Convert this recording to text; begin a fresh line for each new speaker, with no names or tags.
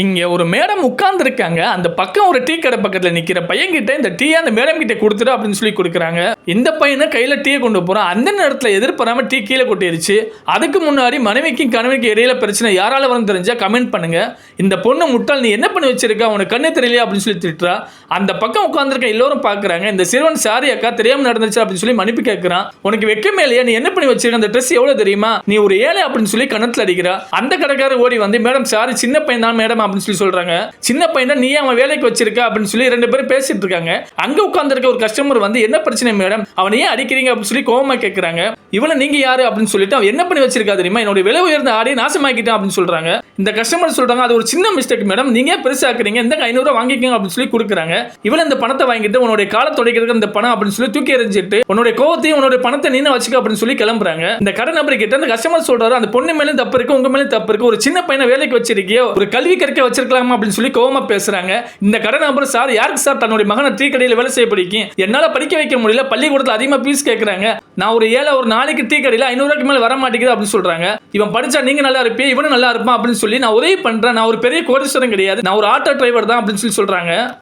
இங்க ஒரு மேடம் உட்கார்ந்துருக்காங்க. அந்த பக்கம் ஒரு டீ கடை பக்கத்துல நிக்கிற பையன்கிட்ட இந்த டீய அந்த மேடம் கிட்ட குடுத்துரு அப்படின்னு சொல்லி குடுக்குறாங்க. இந்த பையனும் கையில டீ கொண்டு போறான். அந்த நேரத்துல எதிர்பாராம டீ கீழ கொட்டிருச்சு. அதுக்கு முன்னாடி மனைவிக்கும் கணவனுக்கும் இடையில பிரச்சனை யாரால வரும்னு தெரிஞ்சா கமெண்ட் பண்ணுங்க. இந்த பொண்ணு முட்டாள், நீ என்ன பண்ணி வச்சிருக்க, உனக்கு கண்ணே தெரியலையா அப்படின்னு சொல்லி திட்டுறா. அந்த பக்கம் உட்கார்ந்துருக்க எல்லாரும் பாக்குறாங்க. இந்த சிறுவன் சாரி அக்கா, தெரியாம நடந்துச்சு அப்படின்னு சொல்லி மன்னிப்பு கேட்கிறான். உனக்கு வெக்கமே இல்லையா, நீ என்ன பண்ணி வச்சிருக்க, அந்த ட்ரெஸ் எவ்வளவு தெரியுமா, நீ ஒரு ஏழை அப்படின்னு சொல்லி கணத்துல அடிக்கிறா. அந்த கடைக்காரர் ஓடி வந்து மேடம் சாரி, சின்ன பையன் தான் மேடம் அப்படின்னு சொல்லி சொல்றாங்க. சின்ன பையன் தான், நீ அவன் வேலைக்கு வச்சிருக்க அப்படின்னு சொல்லி ரெண்டு பேரும் பேசிட்டு இருக்காங்க. அங்க உட்கார்ந்திருக்க ஒரு கஸ்டமர் வந்து என்ன பிரச்சனை மேடம், அவன் ஏன் அடிக்கிறீங்க அப்படின்னு சொல்லி கோவமா கேட்கறாங்க. இவனை நீங்க யாரு அப்படின்னு சொல்லிட்டு, அவன் என்ன பண்ணி வச்சிருக்கா தெரியுமா, என்னோட விலை உயர்ந்த ஆடை நாசமாக்கிட்டான் அப்படின்னு சொல்றாங்க. இந்த கஸ்டமர் சொல்றாங்க, அது ஒரு சின்ன மிஸ்டேக் மேடம், நீங்க பெருசாக்குறீங்க, இந்த 500 ரூபாய் வாங்கிக்கங்க அப்படின்னு சொல்லி கொடுக்குறாங்க. இவன் இந்த பணத்தை வாங்கிட்டு உன்னுடைய காலை துடைக்கிறதுக்கு இந்த பணம் அப்படின்னு சொல்லி தூக்கி எறிஞ்சிட்டு உன்னுடைய கோவத்தையும் உன்னுடைய பணத்தை நீன வச்சுக்க அப்படின்னு சொல்லி கிளம்புறாங்க. இந்த கடை நபர் கிட்ட அந்த கஸ்டமர் சொல்றாரு, அந்த பொண்ணு மேலும் தப்பு இருக்கு, உங்க மேலும் தப்பு இருக்கு, ஒரு சின்ன பையனை வேலைக்கு வச்சிருக்கியோ, ஒரு கல்வி கற்க வச்சிருக்கலாமா அப்படின்னு சொல்லி கோவமா பேசுறாங்க. இந்த கடை நபர், சார் யாருக்கு சார் தன்னுடைய மகனை டீ கடையில் வேலை செய்ய பிடிக்கும், என்னால படிக்க வைக்க முடியல, பள்ளிக்கூடத்தில் அதிகமா பீஸ் கேட்கறாங்க, நான் ஒரு ஏழை, ஒரு நாளைக்கு டீ கடையில் 500 ரூபாய்க்கு மேல வர மாட்டேங்குது அப்படின்னு சொல்றாங்க. இவன் படிச்சா நீங்க நல்லா இருப்பீங்க, இவனும் நல்லா இருப்பான் அப்படின்னு சொல்லி நான் உதவி பண்றேன், நான் ஒரு பெரிய கோடீஸ்வரன் கிடையாது, நான் ஒரு ஆட்டோ டிரைவர் தான் அப்படின்னு சொல்லி சொல்றாங்க.